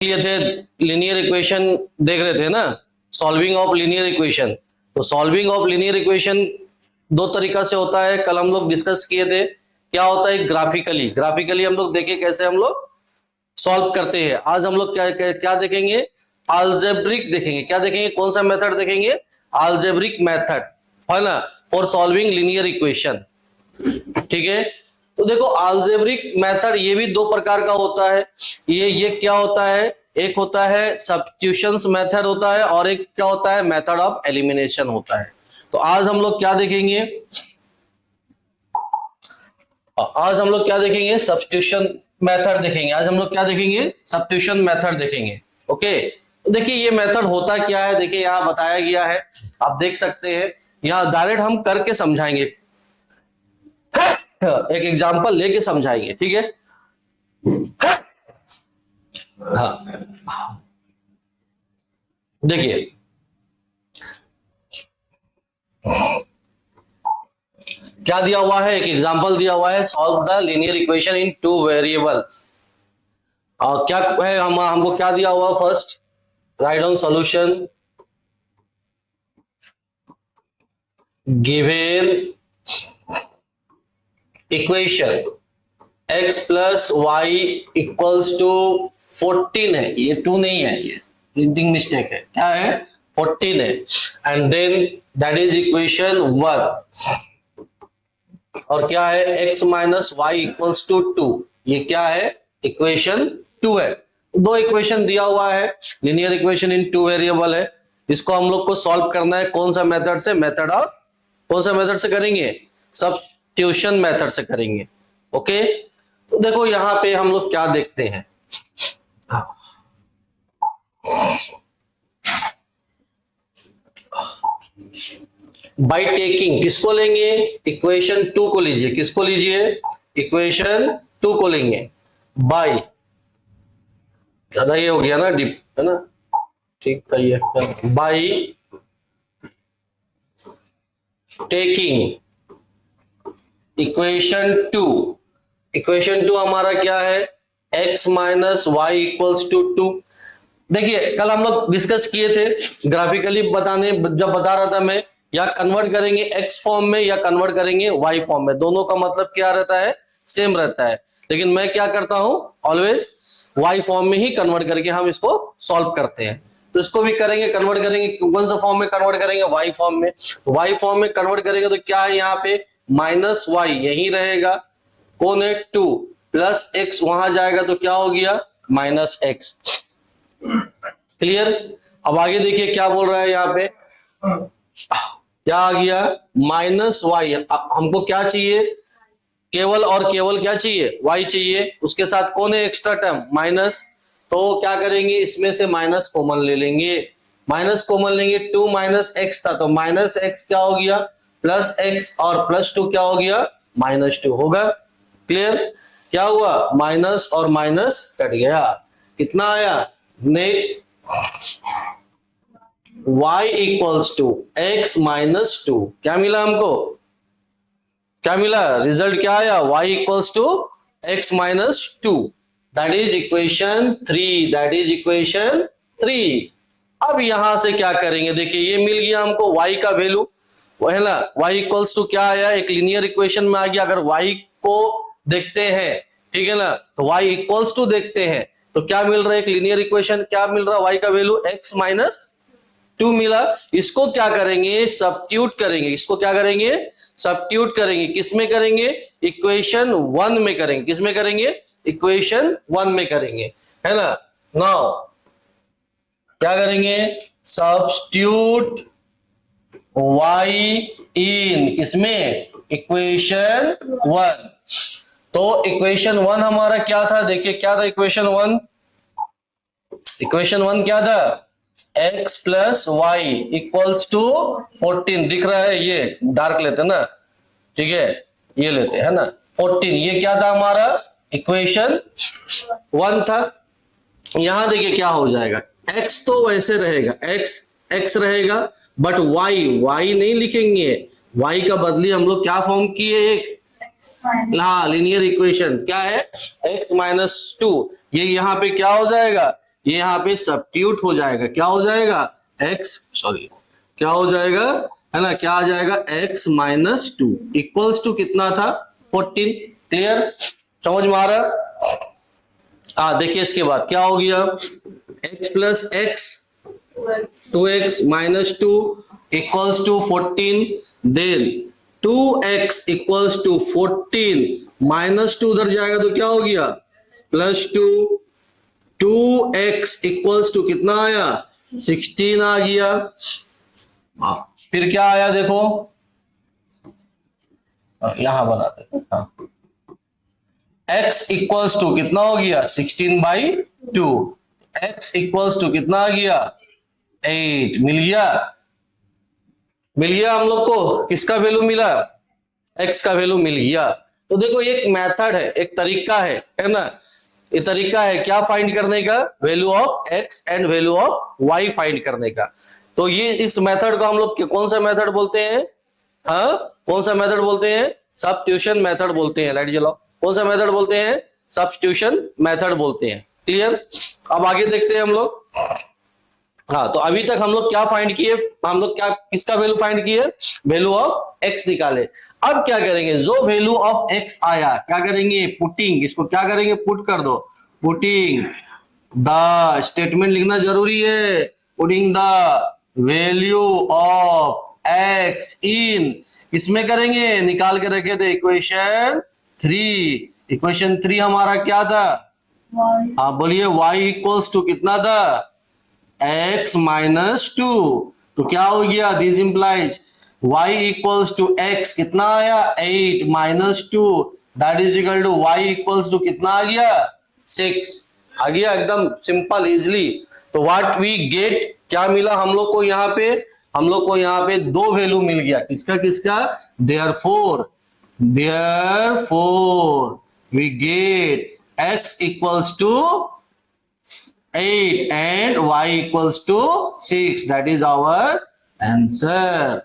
लिए थे linear equation देख रहे थे ना, सॉल्विंग ऑफ लीनियर इक्वेशन। तो सॉल्विंग ऑफ लीनियर इक्वेशन दो तरीका से होता है, कल हम लोग डिस्कस किए थे। क्या होता है ग्राफिकली, ग्राफिकली हम लोग देखे कैसे हम लोग सॉल्व करते हैं। आज हम लोग क्या क्या, क्या देखेंगे, अलजेब्रिक देखेंगे। क्या देखेंगे, कौन सा मेथड देखेंगे, अलजेब्रिक मेथड, है ना, फॉर सॉल्विंग लीनियर इक्वेशन। ठीक है, तो देखो अलजेब्रिक मेथड ये भी दो प्रकार का होता है। ये क्या होता है, एक होता है सब्स्टिट्यूशंस मेथड होता है, और एक क्या होता है मेथड ऑफ एलिमिनेशन होता है। तो आज हम लोग क्या देखेंगे, आज हम लोग क्या देखेंगे, सब्स्टिट्यूशन मेथड देखेंगे। आज हम लोग क्या देखेंगे, सब्स्टिट्यूशन मेथड देखेंगे। ओके, तो देखिए ये मेथड होता क्या है, देखिए यहाँ बताया गया है, आप देख सकते हैं। यहाँ डायरेक्ट हम करके समझाएंगे, एक एग्जांपल लेके समझाएंगे, ठीक है। हाँ देखिए, क्या दिया हुआ है, एक एग्जांपल दिया हुआ है, solve the linear equation in two variables. और क्या है, हमको क्या दिया हुआ, first write down solution given equation x plus y equals to 14 है, ये 2 नहीं है, ये प्रिंटिंग मिस्टेक है, क्या है 14 है। And then that is equation 1, और क्या है x minus y equals to 2, ये क्या है इक्वेशन 2 है। दो इक्वेशन दिया हुआ है, linear equation in two variable है। इसको हम लोग को सॉल्व करना है कौन सा मेथड से, मेथड ऑफ, कौन सा मेथड से करेंगे, सब्स्टिट्यूशन मेथड से करेंगे। ओके, तो देखो यहां पे हम लोग क्या देखते हैं, बाय टेकिंग, किसको लेंगे, इक्वेशन 2 को लीजिए, किसको लीजिए, इक्वेशन 2 को लेंगे, बाय, ज्यादा ये हो गया ना डिप, है ना, ठीक है, ये बाय टेकिंग इक्वेशन 2, इक्वेशन 2 हमारा क्या है, x minus y equals to 2। देखिए कल हम लोग डिस्कस किए थे, ग्राफिकली बताने, जब बता रहा था मैं, या कन्वर्ट करेंगे x फॉर्म में या कन्वर्ट करेंगे y फॉर्म में, दोनों का मतलब क्या रहता है, सेम रहता है। लेकिन मैं क्या करता हूं, ऑलवेज y फॉर्म में ही कन्वर्ट करके हम इसको सॉल्व करते हैं। तो इसको भी करेंगे, कन्वर्ट करेंगे, कौन सा फॉर्म में कन्वर्ट करेंगे, y फॉर्म में। y फॉर्म में कन्वर्ट करेंगे तो क्या है, यहाँ पे माइनस वाई यही रहेगा, कौन है 2, प्लस x वहां जाएगा तो क्या हो गया माइनस x। क्लियर, अब आगे देखिए क्या बोल रहा है यहाँ पे, क्या आ गया माइनस वाई, हमको क्या चाहिए, केवल और केवल क्या चाहिए, y चाहिए, उसके साथ कौन है एक्स्ट्रा टर्म माइनस, तो क्या करेंगे, इसमें से माइनस कॉमन ले लेंगे, माइनस कॉमन लेंगे, 2 माइनस एक्स था तो माइनस एक्स क्या हो गया प्लस एक्स, और प्लस 2 क्या हो गया माइनस 2 होगा। क्लियर, क्या हुआ, माइनस और माइनस कट गया, कितना आया, next y equals to x minus 2, क्या मिला हमको, क्या मिला, रिजल्ट क्या आया, y equals to x minus 2, that is equation 3, that is equation 3। अब यहां से क्या करेंगे, देखिए ये मिल गया हमको y का वैल्यू, है ना, y इक्वल्स टू क्या आया, एक लीनियर इक्वेशन में आ गया। अगर y को देखते हैं, ठीक है ना, तो y इक्वल्स टू देखते हैं तो क्या मिल रहा है, एक लीनियर इक्वेशन, क्या मिल रहा है, y का वैल्यू x माइनस 2 मिला। इसको क्या करेंगे, सब्स्टिट्यूट करेंगे, इसको क्या करेंगे, सब्स्टिट्यूट करेंगे, किसमें करेंगे, इक्वेशन 1 में करेंगे, किसमें करेंगे, इक्वेशन 1 में करेंगे, है ना। नाउ क्या करेंगे, सब्स्टिट्यूट y इन इसमें इक्वेशन 1, तो इक्वेशन 1 हमारा क्या था, देखिए क्या था इक्वेशन 1, इक्वेशन 1 क्या था, x plus y equals to 14, दिख रहा है, ये डार्क लेते ना, ठीक है, ये लेते है ना 14, ये क्या था हमारा इक्वेशन 1 था। यहां देखिए क्या हो जाएगा, x तो वैसे रहेगा, x रहेगा, बट y नहीं लिखेंगे, y का बदली हम लोग क्या फॉर्म किए, एक हाँ लीनियर इक्वेशन क्या है, x माइनस 2, ये यहाँ पे क्या हो जाएगा, ये यहाँ पे सब्स्टिट्यूट हो जाएगा, क्या हो जाएगा क्या हो जाएगा, है ना, क्या आ जाएगा, x-2 इक्वल्स टू कितना था, 14। क्लियर, समझ में आ रहा। देखिए इसके बाद क्या हो गया, x plus x 2x minus 2 equals to 14, देन 2x इक्वल्स टू 14 माइनस 2 उधर जाएगा तो क्या हो गया, प्लस 2, 2x इक्वल्स टू कितना आया, 16 आ गया। फिर क्या आया देखो, यहां बनाते हैं, x इक्वल्स टू कितना हो गया, 16/2, x इक्वल्स टू कितना आ गया, 8। मिल गया हम लोग को, किसका वैल्यू मिला, x का वैल्यू मिल गया। तो देखो एक मेथड है, एक तरीका है ना, ये तरीका है क्या फाइंड करने का, value of x and value of y find करने का। तो ये इस मेथड को हम लोग कौन सा मेथड बोलते हैं, कौन सा मेथड बोलते हैं, सब्स्टिट्यूशन मेथड बोलते हैं। लाइट जलाओ, कौन सा मेथड बोलते हैं, सब्स्टिट्यूशन मेथड बोलते हैं। क्लियर, अब आगे देखते हैं हम लोग। तो अभी तक हम लोग क्या फाइंड किए, हम लोग क्या किसका वैल्यू फाइंड किए, वैल्यू ऑफ x निकाले। अब क्या करेंगे, जो वैल्यू ऑफ x आया क्या करेंगे, पुटिंग, इसको क्या करेंगे, पुट कर दो, पुटिंग द, स्टेटमेंट लिखना जरूरी है, putting the value of x इन, इसमें करेंगे, निकाल के रखे थे इक्वेशन 3। इक्वेशन 3 हमारा क्या था, आप बोलिए y इक्वल्स टू कितना था, x-2। तो क्या हो गया, this implies y equals to x कितना आया, 8-2, that is equal to y equals to कितना आ गया, 6 आ गया, एकदम सिंपल इजली। तो व्हाट वी गेट, क्या मिला हम लोग को यहाँ पे, हम लोग को यहाँ पे दो वैल्यू मिल गया, किसका किसका, therefore we get x equals to 8 and y equals to 6, that is our answer।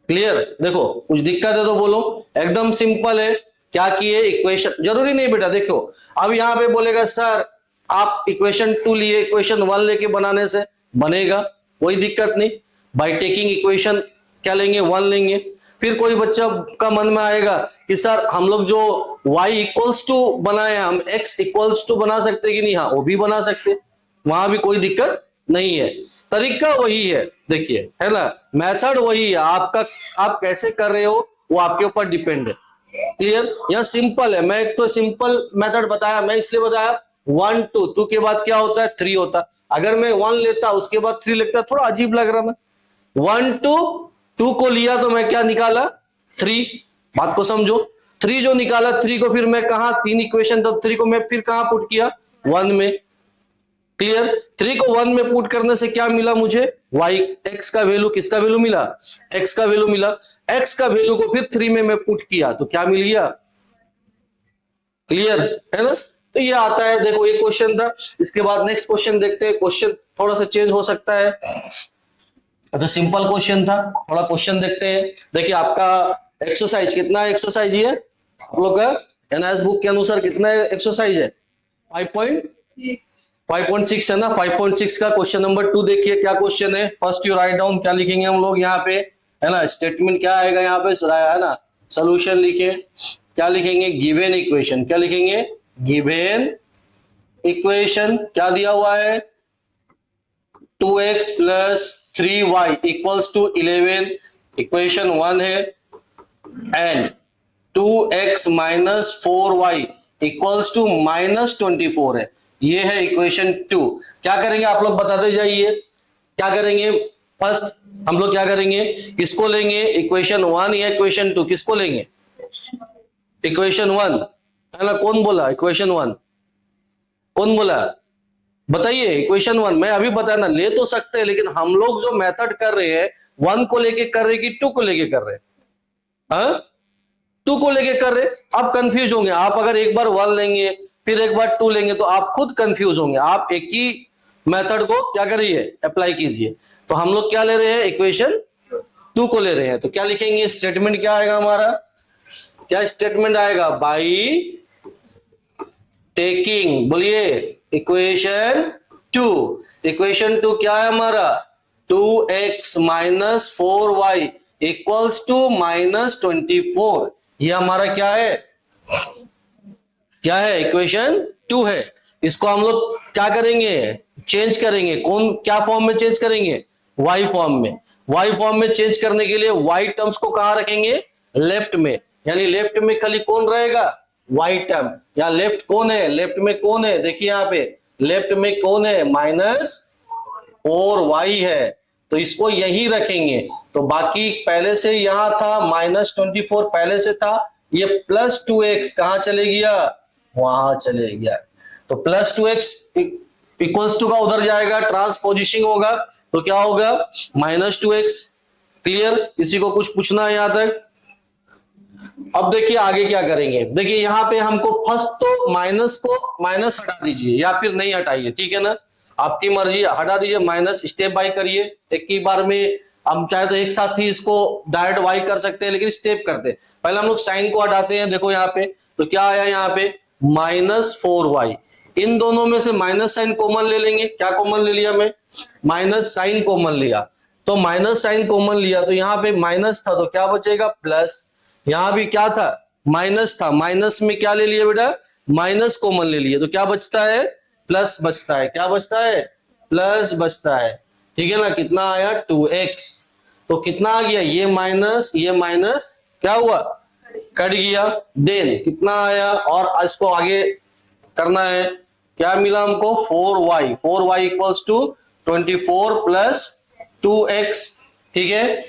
Clear, देखो कुछ दिक्कत है तो बोलो, एकदम सिंपल है। क्या किए, इक्वेशन जरूरी नहीं बेटा, देखो अब यहाँ पे बोलेगा सर आप इक्वेशन 2 लिए, इक्वेशन 1 लेके बनाने से बनेगा, कोई दिक्कत नहीं। बाय टेकिंग इक्वेशन क्या लेंगे, 1 लेंगे। फिर कोई बच्चा का मन में आएगा कि सर हम लोग जो y इक्वल्स टू बनाए, हम x इक्वल्स टू बना सकते कि नहीं, हाँ वो भी बना सकते, वहां भी कोई दिक्कत नहीं है। तरीका वही है, देखिए है ना, मेथड वही है, आपका आप कैसे कर रहे हो वो आपके ऊपर डिपेंड है। क्लियर, यहाँ सिंपल है, मैं एक तो सिंपल मेथड बताया, मैं इसलिए बताया 1 2 2 के बाद क्या होता है, 3 होता। अगर मैं 1 लेता उसके बाद 3 लिखता थोड़ा अजीब लग रहा था। 1 2 को लिया तो मैं क्या निकाला, 3, बात को समझो। 3 जो निकाला, 3 को फिर मैं कहा, 3 इक्वेशन, तो 3 को मैं फिर कहां पुट किया, 1 में। क्लियर, 3 को 1 में पुट करने से क्या मिला मुझे, y x का वैल्यू, किसका वैल्यू मिला, x का वैल्यू मिला। x का वैल्यू को फिर 3 में मैं पुट किया तो क्या मिल गया। क्लियर है ना, तो ये आता है। देखो ये क्वेश्चन था, इसके बाद नेक्स्ट क्वेश्चन देखते हैं। क्वेश्चन थोड़ा सा चेंज हो सकता है, तो सिंपल क्वेश्चन था, थोड़ा क्वेश्चन देखते हैं। देखिए आपका एक्सरसाइज कितना है, एक्सरसाइज ये आप लोग का एनआईएस बुक के अनुसार कितना एक्सरसाइज है, 5.6 है ना। 5.6 का क्वेश्चन नंबर 2 देखिए क्या क्वेश्चन है। फर्स्ट यू राइट डाउन, क्या लिखेंगे हम लोग यहाँ पे, है ना, स्टेटमेंट क्या आएगा यहाँ पे, है ना, सोल्यूशन लिखे, क्या लिखेंगे, गिवन इक्वेशन, क्या लिखेंगे, गिवन इक्वेशन, क्या दिया हुआ है, 2x plus 3y equals to 11, equation 1 है, and 2x minus 4y equals to minus 24 है, ये है इक्वेशन 2। क्या करेंगे आप लोग बताते जाइए, क्या करेंगे। फर्स्ट हम लोग क्या करेंगे, किसको लेंगे, इक्वेशन 1 या इक्वेशन 2, किसको लेंगे, इक्वेशन 1 है ना। कौन बोला इक्वेशन 1, कौन बोला, बताइए। इक्वेशन 1 मैं अभी बताया ना, ले तो सकते हैं, लेकिन हम लोग जो मेथड कर रहे हैं 1 को लेके कर रहे हैं कि 2 को लेके कर रहे हैं, 2 को लेके कर रहे, आप कंफ्यूज होंगे। आप अगर एक बार 1 लेंगे फिर एक बार 2 लेंगे तो आप खुद कंफ्यूज होंगे। आप एक ही मेथड को क्या करिए, अप्लाई कीजिए। तो हम लोग क्या ले रहे हैं, इक्वेशन 2 को ले रहे हैं, तो क्या लिखेंगे, स्टेटमेंट क्या आएगा हमारा, क्या स्टेटमेंट आएगा, बाई टेकिंग, बोलिए इक्वेशन टू। इक्वेशन टू क्या है हमारा, 2x minus 4y equals to minus 24। ये हमारा क्या है, क्या है, इक्वेशन टू है। इसको हम लोग क्या करेंगे, चेंज करेंगे। कौन, क्या फॉर्म में चेंज करेंगे, y फॉर्म में। y फॉर्म में चेंज करने के लिए y टर्म्स को कहां रखेंगे, लेफ्ट में। यानी लेफ्ट में खाली कौन रहेगा, y टर्म। या लेफ्ट कौन है, लेफ्ट में कौन है, देखिए यहाँ पे लेफ्ट में कौन है, -4y है, तो इसको यही रखेंगे। तो बाकी पहले से यहां था -24 पहले से था, ये +2x कहां चले गया, वहां चले गया। तो +2x इक्वल्स टू का उधर जाएगा, ट्रांसपोजिशन होगा, तो क्या होगा, -2x। क्लियर, किसी को कुछ पूछना है यहां तक। अब देखिए आगे क्या करेंगे। देखिए यहाँ पे हमको फर्स्ट तो माइनस को माइनस हटा दीजिए या फिर नहीं हटाइए, ठीक है ना, आपकी मर्जी, हटा दीजिए माइनस, स्टेप बाय करिए। एक ही बार में हम चाहे तो एक साथ ही इसको डायरेक्ट वाई कर सकते हैं, लेकिन स्टेप करते हैं। पहले हम लोग साइन को हटाते हैं। देखो यहाँ पे तो क्या आया, यहाँ पे -4y। इन दोनों में से माइनस साइन कॉमन ले लेंगे। क्या कॉमन ले लिया मैं, माइनस साइन कॉमन लिया, तो माइनस साइन कॉमन लिया तो यहाँ पे माइनस था तो क्या बचेगा, प्लस। यहां भी क्या था, माइनस था, माइनस में क्या ले लिया बेटा, माइनस कॉमन ले लिए, तो क्या बचता है, प्लस बचता है। क्या बचता है, प्लस बचता है, ठीक है ना। कितना आया, 2x। तो कितना आ गया, ये माइनस क्या हुआ, कट गया। देन कितना आया, और इसको आगे करना है, क्या मिला हमको, 4y। 4y equals to 24 plus 2x, ठीक है।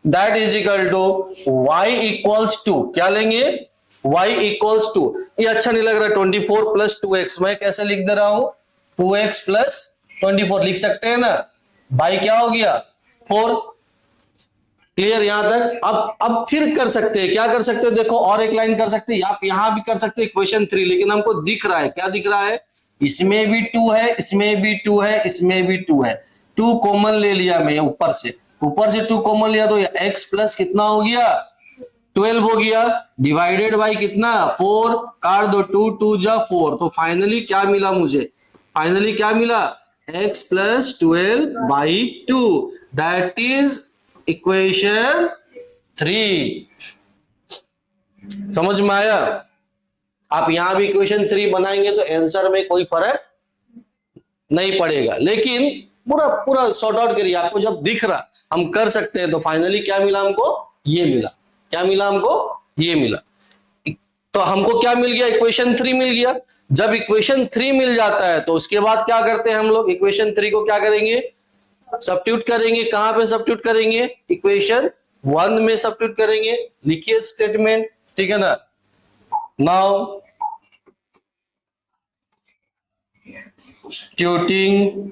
That is equal to y equals to, क्या लेंगे, y इक्वल्स टू, ये अच्छा नहीं लग रहा, 24 प्लस 2x, मैं कैसे लिख दे रहा हूं, 2x प्लस 24 लिख सकते हैं ना, बाई क्या हो गया, 4। क्लियर यहां तक। अब फिर कर सकते हैं, क्या कर सकते हैं, देखो और एक लाइन कर सकते हैं, आप यहां भी कर सकते हैं इक्वेशन 3, लेकिन हमको दिख रहा है, क्या दिख रहा है, इसमें भी 2 है, इसमें भी 2 है, इसमें भी 2 है, 2 कॉमन ले लिया मैं ऊपर से 2 कॉमन लिया, तो x प्लस कितना हो गया, 12 हो गया, डिवाइडेड बाई कितना, 4, काट दो, 2 2 जा 4, तो फाइनली क्या मिला मुझे, फाइनली क्या मिला, x plus 12/2, that is equation 3। समझ में आया। आप यहां भी इक्वेशन 3 बनाएंगे तो आंसर में कोई फर्क नहीं पड़ेगा, लेकिन पूरा पूरा सॉर्ट आउट करिए, आपको जब दिख रहा हम कर सकते हैं। तो फाइनली क्या मिला हमको, ये मिला, क्या मिला हमको, ये मिला। तो हमको क्या मिल गया, इक्वेशन 3 मिल गया। जब इक्वेशन 3 मिल जाता है तो उसके बाद क्या करते हैं हम लोग, इक्वेशन 3 को क्या करेंगे, सब्स्टिट्यूट करेंगे। कहां पे सब्स्टिट्यूट करेंगे, इक्वेशन 1 में सब्स्टिट्यूट करेंगे। लिखिए स्टेटमेंट, ठीक है ना। नाउ सब्स्टिट्यूटिंग,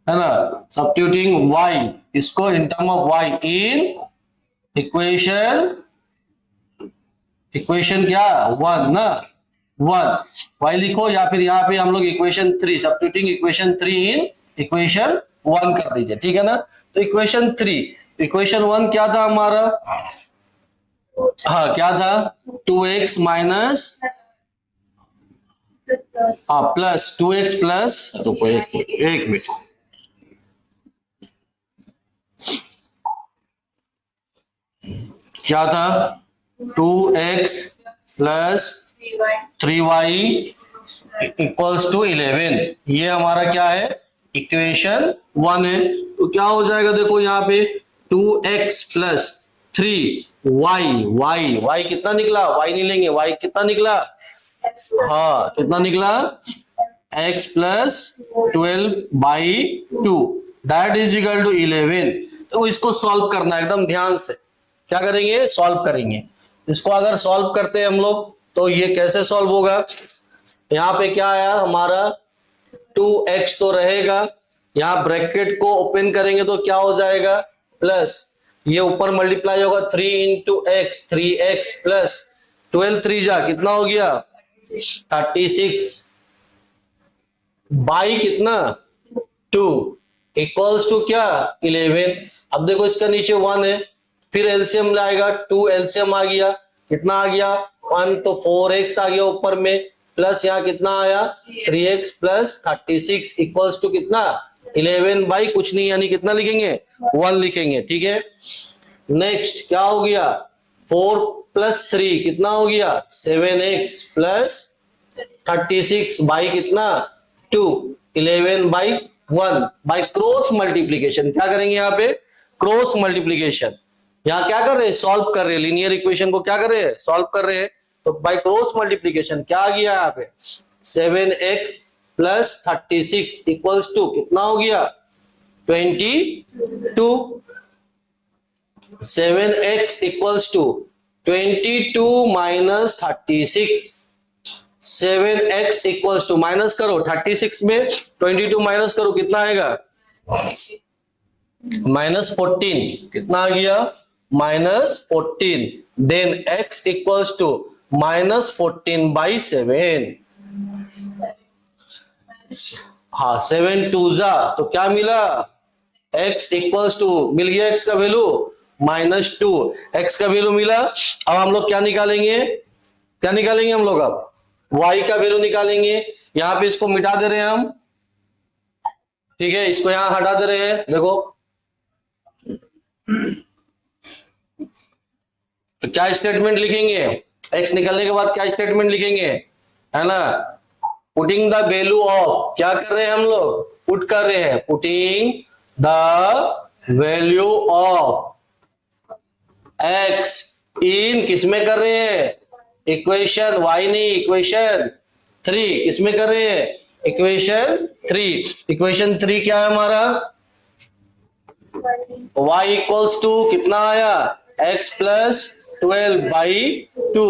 है ना, सब्स्टिट्यूटिंग y, इसको in term of y in equation क्या 1 ना, 1 y लिखो, या फिर यहाँ पे हम लोग equation 3, substituting equation 3 in equation 1 कर दीजिए, ठीक है ना। तो इक्वेशन 3, इक्वेशन 1 क्या था हमारा, हाँ क्या था, 2x माइनस, हाँ प्लस 2x प्लस, रुको एक मिनट, क्या था, 2x plus 3y equals to 11, ये हमारा क्या है, इक्वेशन 1 है। तो क्या हो जाएगा, देखो यहाँ पे 2x प्लस 3y कितना निकला, y नहीं लेंगे, y कितना निकला, हाँ कितना निकला, x plus 12/2, that is equal to 11। तो इसको सॉल्व करना है एकदम ध्यान से, क्या करेंगे, सॉल्व करेंगे। इसको अगर सॉल्व करते हैं हम लोग तो ये कैसे सॉल्व होगा, यहाँ पे क्या आया हमारा, 2x तो रहेगा, यहाँ ब्रैकेट को ओपन करेंगे तो क्या हो जाएगा, प्लस, ये ऊपर मल्टीप्लाई होगा 3 इंटू एक्स, 3x प्लस 12 3 जा कितना हो गया, 36 बाई कितना 2 इक्वल्स टू क्या 11। अब देखो इसका नीचे 1 है, फिर एलसीएम लाएगा, 2 एलसीएम आ गया, कितना आ गया 1, तो 4x आ गया ऊपर में, प्लस यहाँ कितना आया 3x प्लस 36 इक्वल्स टू कितना 11 बाई कुछ नहीं यानी कितना लिखेंगे 1 लिखेंगे। ठीक है, नेक्स्ट क्या हो गया 4 प्लस 3 कितना हो गया 7x प्लस 36 बाई कितना 2 11 बाई 1 बाई क्रॉस मल्टीप्लीकेशन। क्या करेंगे यहाँ पे क्रॉस मल्टीप्लीकेशन। यहाँ क्या कर रहे हैं सॉल्व कर रहे हैं लीनियर इक्वेशन को, क्या कर रहे हैं सॉल्व कर रहे हैं। तो बाई क्रॉस मल्टीप्लीकेशन क्या आ गया यहाँ पे 7x प्लस 36 इक्वल्स टू कितना हो गया 22। 7x equals to 22 minus 36। 7x equals to minus करो 36 में 22 माइनस करो कितना आएगा माइनस 14 कितना आ गया minus 14। Then x equals to minus 14 by 7। हाँ 7 2 जा तो क्या मिला x इक्वल्स टू मिल गया x का वैल्यू -2 x का वैल्यू मिला। अब हम लोग क्या निकालेंगे हम लोग अब y का वैल्यू निकालेंगे। यहां पे इसको मिटा दे रहे हैं हम, ठीक है, इसको यहां हटा दे रहे हैं। देखो तो क्या स्टेटमेंट लिखेंगे x निकलने के बाद क्या स्टेटमेंट लिखेंगे है ना पुटिंग द वैल्यू ऑफ क्या कर रहे हैं हम लोग पुट कर रहे हैं putting the value of x इन किसमें कर रहे हैं इक्वेशन y नहीं इक्वेशन 3 किसमें कर रहे हैं इक्वेशन 3। इक्वेशन 3 क्या है हमारा y इक्वल्स टू कितना आया x plus 12 by 2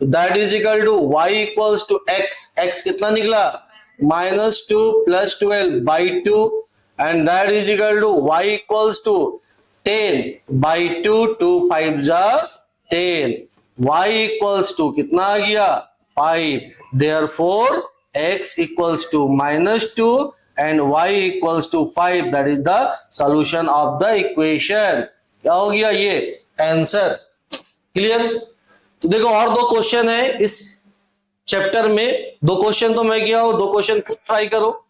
that is equal to y equals to x कितना निकला -2 plus 12 by 2 and that is equal to y equals to 10 by 2 2 5 जा 10 y इक्वल्स टू कितना आ गया 5 therefore x equals to -2 and y equals to 5 that is the solution of the equation। क्या हो गया ये आंसर क्लियर। तो देखो और दो क्वेश्चन है इस चैप्टर में, दो क्वेश्चन तो मैं किया हूं, दो क्वेश्चन खुद ट्राई करो।